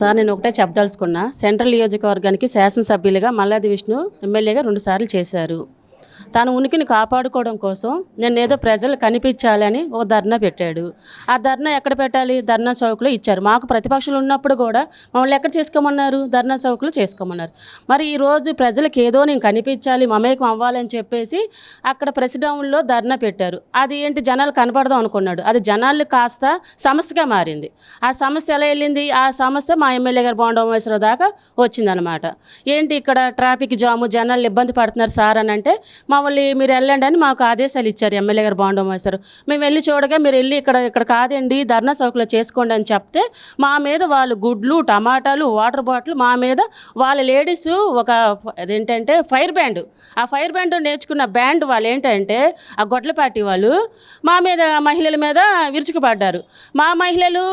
Sir నేను ఒకటే చెప్పదలుచుకున్నా. సెంట్రల్ నియోజకవర్గానికి శాసనసభ్యులుగా మల్లాది విష్ణు ఎమ్మెల్యేగా 2 సార్లు చేశారు. తన ఉనికిని కాపాడుకోవడం కోసం నేనేదో ప్రజలు కనిపించాలని ఒక ధర్నా పెట్టాడు. ఆ ధర్నా ఎక్కడ పెట్టాలి? ధర్నా చౌక్లో ఇచ్చారు. మాకు ప్రతిపక్షాలు ఉన్నప్పుడు కూడా మమ్మల్ని ఎక్కడ చేసుకోమన్నారు? ధర్నా చౌక్లో చేసుకోమన్నారు. మరి ఈరోజు ప్రజలకు ఏదో నేను కనిపించాలి, మమేకం అవ్వాలని చెప్పేసి అక్కడ ప్రెసిడెంట్లో ధర్నా పెట్టారు. అది ఏంటి, జనాలు కనపడదాం అనుకున్నాడు. అది జనాలు కాస్త సమస్యగా మారింది. ఆ సమస్య ఎలా వెళ్ళింది? ఆ సమస్య మా ఎమ్మెల్యే గారు బోండా ఉమేశ్వరరావు దాకా వచ్చిందనమాట. ఏంటి ఇక్కడ ట్రాఫిక్ జాము, జనాలు ఇబ్బంది పడుతున్నారు సార్ అని అంటే, మమ్మల్ని మీరు వెళ్ళండి అని మాకు ఆదేశాలు ఇచ్చారు ఎమ్మెల్యే గారు బోండా ఉమేశ్వరరావు. మేము వెళ్ళి చూడగా మీరు వెళ్ళి ఇక్కడ కాదండి ధర్నా చౌక్లో చేసుకోండి అని చెప్తే మా మీద వాళ్ళు గుడ్లు, టమాటాలు, వాటర్ బాటిల్ మా మీద వాళ్ళ లేడీస్ ఒక అదేంటంటే ఫైర్ బ్యాండ్, ఆ ఫైర్ బ్యాండ్ నేర్చుకున్న బ్యాండ్ వాళ్ళు ఏంటంటే ఆ గొడ్ల పార్టీ వాళ్ళు మా మీద మహిళల మీద విరుచుకుపడ్డారు. మా మహిళలు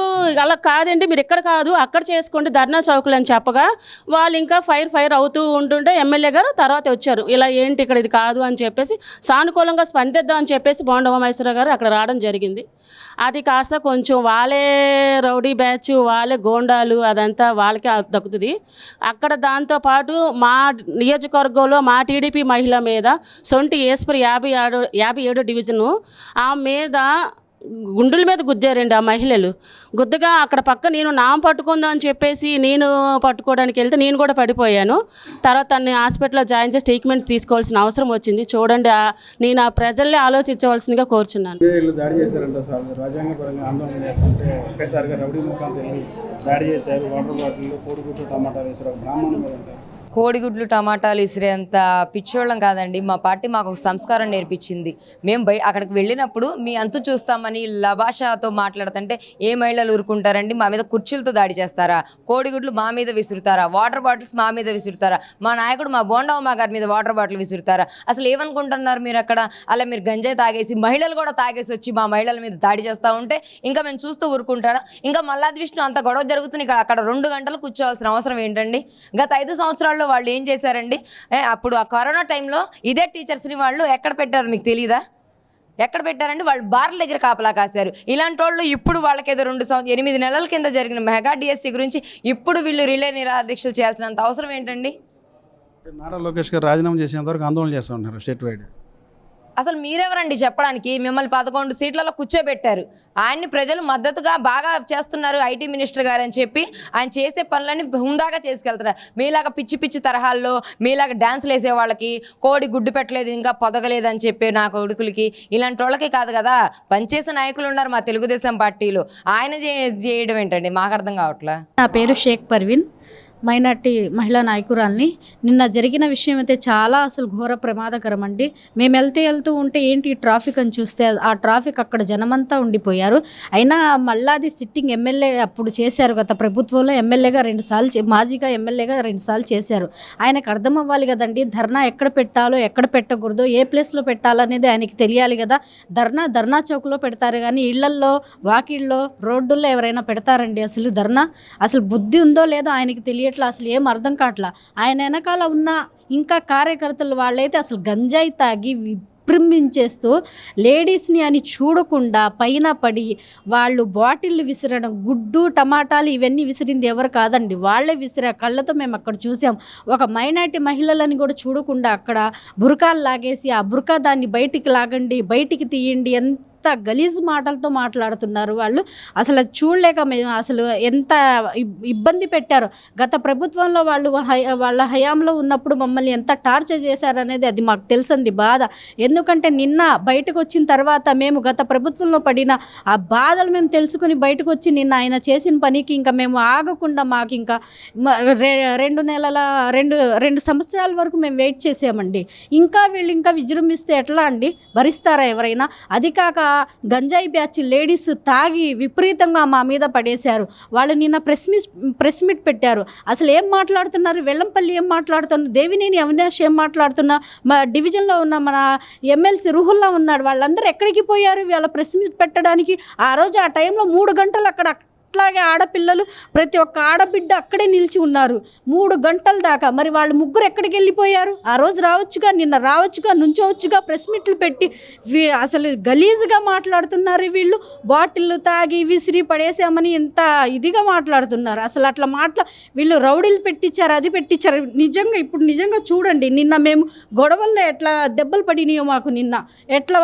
అలా కాదండి మీరు ఇక్కడ కాదు అక్కడ చేసుకోండి ధర్నా చౌకులు అని చెప్పగా వాళ్ళు ఇంకా ఫైర్ అవుతూ ఉంటుంటే ఎమ్మెల్యే గారు తర్వాత వచ్చారు. ఇలా ఏంటి ఇక్కడ ఇది కాదు అని చెప్పేసి సానుకూలంగా స్పందిద్దాం అని చెప్పేసి బోండా ఉమేశ్వరరావు గారు అక్కడ రావడం జరిగింది. అది కాస్త కొంచెం వాళ్ళే రౌడీ బ్యాచ్, వాళ్ళే గోండాలు, అదంతా వాళ్ళకే దక్కుతుంది అక్కడ. దాంతోపాటు మా నియోజకవర్గంలో మా టీడీపీ మహిళ మీద సొంటి ఏస్పర్ 57 డివిజను ఆ మీద గుండుల మీద గుద్దారండి ఆ మహిళలు. గుద్దగా అక్కడ పక్క నేను నామ పట్టుకుందాం అని చెప్పేసి నేను పట్టుకోవడానికి వెళ్తే నేను కూడా పడిపోయాను. తర్వాత తనని హాస్పిటల్లో జాయిన్ చేసి ట్రీట్మెంట్ తీసుకోవాల్సిన అవసరం వచ్చింది. చూడండి నేను ఆ ప్రజల్ని ఆలోచించవలసిందిగా కోరుచున్నాను. దాడి చేశారంట సార్, రాజ్యాంగపరంగా ఆందోళన చేస్తుంటే ఒకేసారిగా రౌడీ ముఖాంతో దాడి చేశారు. వాటర్ బాటిల్, కోడిగుడ్డు, టమాటా వేసారు. బ్రాహ్మణులు కదంట. కోడిగుడ్లు టమాటాలు ఇసిరేంత పిచ్చోళ్ళం కాదండి. మా పార్టీ మాకు ఒక సంస్కారం నేర్పించింది. మేము అక్కడికి వెళ్ళినప్పుడు మీ అంతు చూస్తామని లభాషాతో మాట్లాడుతుంటే ఏ మహిళలు ఊరుకుంటారండి? మా మీద కుర్చీలతో దాడి చేస్తారా? కోడిగుడ్లు మా మీద విసురుతారా? వాటర్ బాటిల్స్ మా మీద విసురుతారా? మా నాయకుడు మా బోండా ఉమా గారి మీద వాటర్ బాటిల్ విసురుతారా? అసలు ఏమనుకుంటున్నారు మీరు అక్కడ? అలా మీరు గంజాయి తాగేసి మహిళలు కూడా తాగేసి వచ్చి మా మహిళల మీద దాడి చేస్తూ ఉంటే ఇంకా మేము చూస్తూ ఊరుకుంటారా? ఇంకా మల్లాది విష్ణు అంత గొడవ జరుగుతుంది, అక్కడ 2 గంటలు కూర్చోవాల్సిన అవసరం ఏంటండి? గత 5 సంవత్సరాల్లో వాళ్ళు ఏం చేశారండి? అప్పుడు ఆ కరోనా టైంలో ఇదే టీచర్స్ని వాళ్ళు ఎక్కడ పెట్టారు మీకు తెలియదా? ఎక్కడ పెట్టారండి? వాళ్ళు బార్ల దగ్గర కాపలా కాశారు. ఇలాంటి వాళ్ళు ఇప్పుడు వాళ్ళకేదో 8 నెలల కింద జరిగిన మెగా డిఎస్సి గురించి ఇప్పుడు వీళ్ళు రిలే నిరాదీక్షలు చేయాల్సినంత అవసరం ఏంటండి? నారా లోకేష్ గారు రాజీనామా చేసేంత వరకు ఆందోళన చేస్తూ ఉన్నారు స్టేట్ వైడ్. అసలు మీరెవరండి చెప్పడానికి? మిమ్మల్ని 11 సీట్లలో కూర్చోబెట్టారు. ఆయన్ని ప్రజలు మద్దతుగా బాగా చేస్తున్నారు ఐటీ మినిస్టర్ గారు అని చెప్పి ఆయన చేసే పనులని హుందాగా చేసుకెళ్తున్నారు. మీలాగా పిచ్చి పిచ్చి తరహాల్లో మీలాగా డ్యాన్సులు వేసే వాళ్ళకి, కోడి గుడ్డు పెట్టలేదు ఇంకా పొదగలేదు అని చెప్పి నా కొడుకులకి, ఇలాంటి వాళ్ళకి కాదు కదా. పనిచేసే నాయకులు ఉన్నారు మా తెలుగుదేశం పార్టీలో. ఆయన చేయడం ఏంటండి? మాకు అర్థం కావట్లే. నా పేరు షేక్ పర్వీన్, మైనార్టీ మహిళా నాయకురాల్ని. నిన్న జరిగిన విషయం అయితే చాలా అసలు ఘోర ప్రమాదకరం అండి. మేము వెళ్తూ ఉంటే ఏంటి ట్రాఫిక్ అని చూస్తే ఆ ట్రాఫిక్ అక్కడ జనమంతా ఉండిపోయారు. అయినా మల్లాది సిట్టింగ్ ఎమ్మెల్యే అప్పుడు చేశారు. గత ప్రభుత్వంలో ఎమ్మెల్యేగా 2 సార్లు, మాజీగా ఎమ్మెల్యేగా 2 సార్లు చేశారు. ఆయనకు అర్థం అవ్వాలి కదండి, ధర్నా ఎక్కడ పెట్టాలో ఎక్కడ పెట్టకూడదో, ఏ ప్లేస్లో పెట్టాలనేది ఆయనకి తెలియాలి కదా. ధర్నా చౌక్లో పెడతారు కానీ ఇళ్లల్లో, వాకిళ్ళలో, రోడ్డుల్లో ఎవరైనా పెడతారండి అసలు ధర్నా? అసలు బుద్ధి ఉందో లేదో ఆయనకి తెలియట్లా, అసలు ఏం అర్థం కావట్లా. ఆయన వెనకాల ఉన్న ఇంకా కార్యకర్తలు వాళ్ళైతే అసలు గంజాయి తాగి విజృంభించేస్తూ లేడీస్ని అని చూడకుండా పైన పడి వాళ్ళు బాటిళ్ళు విసిరడం, గుడ్డు టమాటాలు ఇవన్నీ విసిరింది ఎవరు కాదండి, వాళ్ళే విసిరా. కళ్ళతో మేము అక్కడ చూసాం. ఒక మైనార్టీ మహిళలని కూడా చూడకుండా అక్కడ బురకాలు లాగేసి ఆ బురకా దాన్ని బయటికి లాగండి, బయటికి తీయండి, ఎంత గలీజ్ మాటలతో మాట్లాడుతున్నారు వాళ్ళు. అసలు చూడలేక మేము అసలు ఎంత ఇబ్బంది పెట్టారో. గత ప్రభుత్వంలో వాళ్ళ హయాంలో ఉన్నప్పుడు మమ్మల్ని ఎంత టార్చర్ చేశారనేది అది మాకు తెలుసండి బాధ. ఎందుకంటే నిన్న బయటకు వచ్చిన తర్వాత మేము గత ప్రభుత్వంలో పడిన ఆ బాధలు మేము తెలుసుకుని బయటకు వచ్చి నిన్న ఆయన చేసిన పనికి ఇంకా మేము ఆగకుండా మాకు ఇంకా 2 సంవత్సరాల వరకు మేము వెయిట్ చేసామండి. వీళ్ళు ఇంకా విజృంభిస్తే ఎట్లా అండి? భరిస్తారా ఎవరైనా? అది కాక గంజాయి బ్యాచ్ లేడీస్ తాగి విపరీతంగా మా మీద పడేశారు. వాళ్ళు నిన్న ప్రెస్ మీట్ పెట్టారు. అసలు ఏం మాట్లాడుతున్నారు? వెల్లంపల్లి ఏం మాట్లాడుతున్నారు? దేవినేని అవినాష్ ఏం మాట్లాడుతున్నా? మా డివిజన్లో ఉన్న మన ఎమ్మెల్సీ రుహుల్లా ఉన్నాడు. వాళ్ళందరూ ఎక్కడికి పోయారు వీళ్ళ ప్రెస్ మీట్ పెట్టడానికి? ఆ రోజు ఆ టైంలో 3 గంటలు అక్కడ అట్లాగే ఆడపిల్లలు ప్రతి ఒక్క ఆడబిడ్డ అక్కడే నిలిచి ఉన్నారు 3 గంటల దాకా. మరి వాళ్ళు ముగ్గురు ఎక్కడికి వెళ్ళిపోయారు? ఆ రోజు రావచ్చుగా, నిన్న రావచ్చుగా, నుంచోవచ్చుగా, ప్రెస్ మీట్లు పెట్టి అసలు గలీజ్గా మాట్లాడుతున్నారు వీళ్ళు. బాటిళ్ళు తాగి విసిరి పడేసామని ఇంత ఇదిగా మాట్లాడుతున్నారు. అసలు అట్లా వీళ్ళు రౌడీలు పెట్టించారు, అది పెట్టించారు. నిజంగా ఇప్పుడు నిజంగా చూడండి, నిన్న మేము గొడవల్లో ఎట్లా దెబ్బలు పడినాయో మాకు, నిన్న ఎట్లా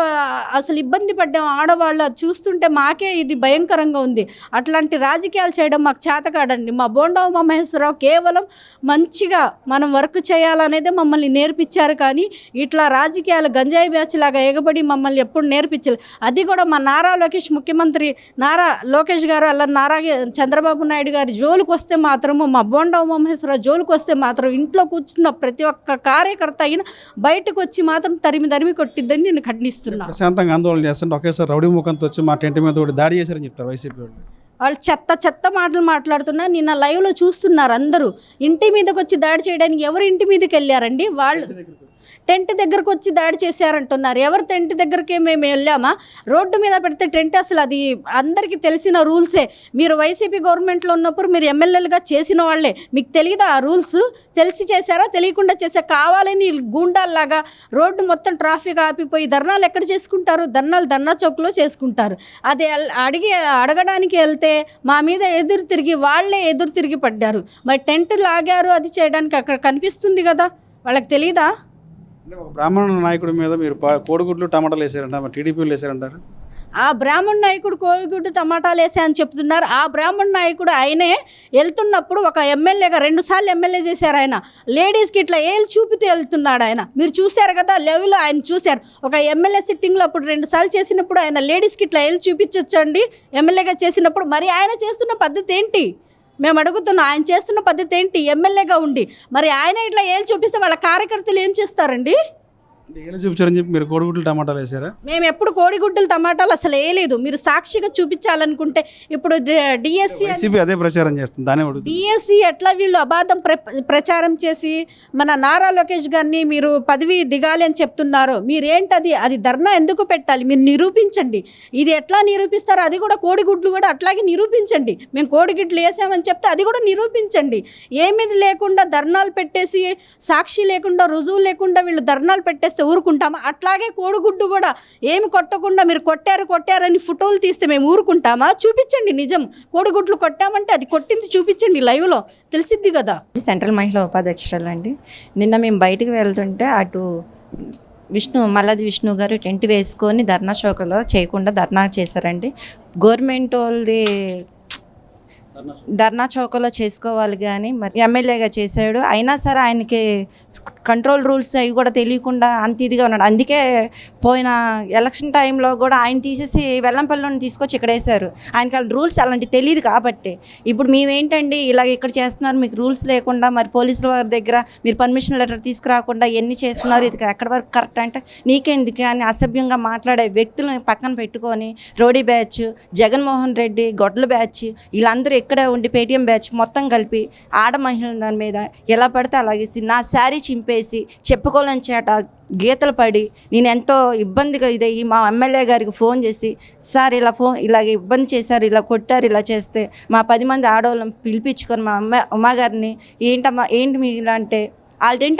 అసలు ఇబ్బంది పడ్డాం ఆడవాళ్ళ చూస్తుంటే మాకే ఇది భయంకరంగా ఉంది. అట్లాంటి రాజకీయాలు చేయడం మాకు చేత కాదండి. మా బోండా ఉమామహేశ్వరరావు కేవలం మంచిగా మనం వర్క్ చేయాలనేదే మమ్మల్ని నేర్పించారు, కానీ ఇట్లా రాజకీయాలు గంజాయి బ్యాచ్ లాగా ఎగబడి మమ్మల్ని ఎప్పుడు నేర్పించలేదు. అది కూడా మా నారా లోకేష్, ముఖ్యమంత్రి నారా లోకేష్ గారు అలా చంద్రబాబు నాయుడు గారి జోలికి వస్తే మాత్రము, మా బోండా ఉమామహేశ్వరరావు జోలికి వస్తే మాత్రం ఇంట్లో కూర్చున్న ప్రతి ఒక్క కార్యకర్త అయినా బయటకు వచ్చి మాత్రం తరిమి కొట్టిద్దని నేను ఖండిస్తున్నా. ప్రశాంతంగా ఆందోళన చేస్తుంటే ఒకేసారి రౌడీ ముఖంతో వచ్చి మా టెంట్ మీద దాడి చేశారని చెప్తారు వైసీపీ వాళ్ళు. చెత్త మాటలు మాట్లాడుతున్నా. నిన్న లైవ్లో చూస్తున్నారు అందరూ. ఇంటి మీదకి వచ్చి దాడి చేయడానికి ఎవరు ఇంటి మీదకి వెళ్ళారండి? వాళ్ళు టెంట్ దగ్గరకు వచ్చి దాడి చేశారంటున్నారు. ఎవరు టెంట్ దగ్గరికి మేము వెళ్ళామా? రోడ్డు మీద పెడితే టెంట్ అసలు అది అందరికీ తెలిసిన రూల్సే. మీరు వైసీపీ గవర్నమెంట్లో ఉన్నప్పుడు మీరు ఎమ్మెల్యేలుగా చేసిన వాళ్ళే, మీకు తెలియదా ఆ రూల్స్? తెలిసి చేశారా, తెలియకుండా చేశారా? కావాలని గూండాల్లాగా రోడ్డు మొత్తం ట్రాఫిక్ ఆపిపోయి ధర్నాలు ఎక్కడ చేసుకుంటారు? ధర్నా చౌక్లో చేసుకుంటారు. అది అడగడానికి వెళ్తే మా మీద వాళ్ళే ఎదురు తిరిగి పడ్డారు. మరి టెంట్ లాగారు, అది చేయడానికి అక్కడ కనిపిస్తుంది కదా, వాళ్ళకి తెలీదా? అంటే ఒక బ్రాహ్మణ నాయకుడి మీద మీరు కోడిగుడ్లు టమాటాలు వేసారంటారు, టీడీపీలు వేసారంటారు. ఆ బ్రాహ్మణ నాయకుడు కోడిగుడ్డు టమాటాలు వేసా అని చెప్తున్నారు. ఆ బ్రాహ్మణ నాయకుడు ఆయనే వెళ్తున్నప్పుడు ఒక ఎమ్మెల్యేగా 2 సార్లు ఎమ్మెల్యే చేశారు. ఆయన లేడీస్కి ఇట్లా ఏళ్ళు చూపితే వెళ్తున్నాడు ఆయన. మీరు చూశారు కదా, లెవెల్లో ఆయన చూశారు. ఒక ఎమ్మెల్యే సిట్టింగ్లో అప్పుడు 2 సార్లు చేసినప్పుడు ఆయన లేడీస్కి ఇట్లా ఏళ్ళు చూపించొచ్చండి ఎమ్మెల్యేగా చేసినప్పుడు. మరి ఆయన చేస్తున్న పద్ధతి ఏంటి మేము అడుగుతున్నాం? ఆయన చేస్తున్న పద్ధతి ఏంటి ఎమ్మెల్యేగా ఉండి? మరి ఆయన ఇట్లా ఏళ్ళు చూపిస్తే వాళ్ళ కార్యకర్తలు ఏం చేస్తారండి? ఏళ్ళు చూపించారని చెప్పి మీరు కోడిగుడ్లు టమాటాలు వేసారా? మేము ఎప్పుడు కోడిగుడ్డలు టమాటాలు అసలు వేయలేదు. మీరు సాక్షిగా చూపించాలనుకుంటే ఇప్పుడు డిఎస్సి అదే ప్రచారం చేస్తుంది, దానే డిఎస్సి ఎట్లా వీళ్ళు అబాధం ప్రచారం చేసి మన నారా లోకేష్ గారిని మీరు పదవి దిగాలి అని చెప్తున్నారు. మీరేంటది? అది ధర్నా ఎందుకు పెట్టాలి? మీరు నిరూపించండి. ఇది ఎట్లా నిరూపిస్తారో అది కూడా, కోడిగుడ్లు కూడా అట్లాగే నిరూపించండి. మేము కోడిగుడ్లు వేసామని చెప్తే అది కూడా నిరూపించండి. ఏమిది లేకుండా ధర్నాలు పెట్టేసి సాక్షి లేకుండా రుజువు లేకుండా వీళ్ళు ధర్నాలు పెట్టేస్తే ఊరుకుంటామా? అట్లాగే కోడిగుడ్డు కూడా ఏమి కొట్టకుండా మీరు కొట్టారని ఫోటోలు తీస్తే మేము ఊరుకుంటామా? చూపించండి నిజం. కోడిగుడ్లు కొట్టామంటే అది కొట్టింది చూపించండి, లైవ్లో తెలిసిద్ది కదా. సెంట్రల్ మహిళా ఉపాధ్యక్షురాలు అండి. నిన్న మేము బయటకు వెళ్తుంటే అటు మల్లాది విష్ణు గారు టెంట్ వేసుకొని ధర్నా చౌకలో చేయకుండా ధర్నా చేశారండి. గవర్నమెంట్ వాళ్ళది ధర్నా చౌకలో చేసుకోవాలి, కానీ మరి ఎమ్మెల్యేగా చేశాడు. అయినా సరే ఆయనకి కంట్రోల్ రూల్స్ అవి కూడా తెలియకుండా అంత ఇదిగా ఉన్నాడు. అందుకే పోయిన ఎలక్షన్ టైంలో కూడా ఆయన తీసేసి వెల్లంపల్లిని తీసుకొచ్చి ఇక్కడ వేశారు. ఆయనకి రూల్స్ అలాంటివి తెలియదు కాబట్టి. ఇప్పుడు మేమేంటండి ఇలాగ ఇక్కడ చేస్తున్నారు, మీకు రూల్స్ లేకుండా మరి పోలీసుల వారి దగ్గర మీరు పర్మిషన్ లెటర్ తీసుకురాకుండా ఎన్ని చేస్తున్నారు, ఇది ఎక్కడి వరకు కరెక్ట్ అంటే నీకెందుకు అని అసభ్యంగా మాట్లాడే వ్యక్తులను పక్కన పెట్టుకొని రౌడీ బ్యాచ్, జగన్మోహన్ రెడ్డి గొడ్ల బ్యాచ్, వీళ్ళందరూ ఇక్కడే ఉండి పేటీఎం బ్యాచ్ మొత్తం కలిపి ఆడ మహిళల దాని మీద ఎలా పడితే అలాగేసి నా శారీ చింపేసి చెప్పుకోలేని చేట గీతలు పడి నేను ఎంతో ఇబ్బందిగా ఇదయ్యి మా ఎమ్మెల్యే గారికి ఫోన్ చేసి, సార్ ఇలాగ ఇబ్బంది చేశారు, ఇలా కొట్టారు, ఇలా చేస్తే మా 10 మంది ఆడవాళ్ళని పిలిపించుకొని మా అమ్మగారిని ఏంటి మీరు అంటే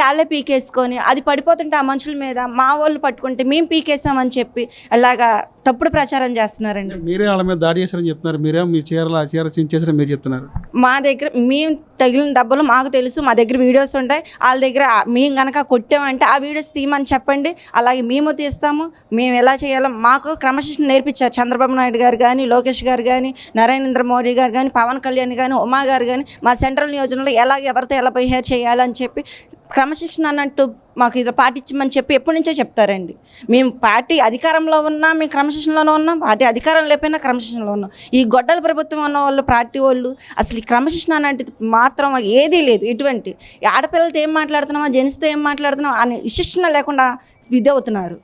వాళ్ళే పీకేసుకొని అది పడిపోతుంటే ఆ మనుషుల మీద మా వాళ్ళు పట్టుకుంటే మేము పీకేసామని చెప్పి అలాగా తప్పుడు ప్రచారం చేస్తున్నారండి. మీరే వాళ్ళ మీద దాడి చేశారని చెప్తున్నారు. మీరేమో మీ చీర చించేసారని మీరు చెప్తున్నారు. మా దగ్గర మేము తగిలిన దెబ్బలు మాకు తెలుసు, మా దగ్గర వీడియోస్ ఉంటాయి. వాళ్ళ దగ్గర మేము కనుక కొట్టామంటే ఆ వీడియోస్ తీయమని చెప్పండి, అలాగే మేము తీస్తాము. మేము ఎలా చేయాలో మాకు క్రమశిక్షణ నేర్పించారు చంద్రబాబు నాయుడు గారు కానీ, లోకేష్ గారు కానీ, నరేంద్ర మోడీ గారు కానీ, పవన్ కళ్యాణ్ కానీ, ఉమా గారు కానీ మా సెంట్రల్ నియోజకవర్గంలో ఎవరితో ఎలా బిహేవ్ చేయాలని చెప్పి క్రమశిక్షణ అన్నట్టు మాకు ఇది పాటించమని చెప్పి ఎప్పటి నుంచో చెప్తారండి. మేము పార్టీ అధికారంలో ఉన్నా మేము క్రమశిక్షణలోనే ఉన్నాం, పార్టీ అధికారం లేకపోయినా క్రమశిక్షణలో ఉన్నాం. ఈ గొడ్డల ప్రభుత్వం ఉన్న వాళ్ళు, పార్టీ వాళ్ళు అసలు ఈ క్రమశిక్షణ అనేది మాత్రం ఏదీ లేదు. ఎటువంటి ఆడపిల్లలతో ఏం మాట్లాడుతున్నామా, జెంట్స్తో ఏం మాట్లాడుతున్నామా అని విశిక్షణ లేకుండా ఇది అవుతున్నారు.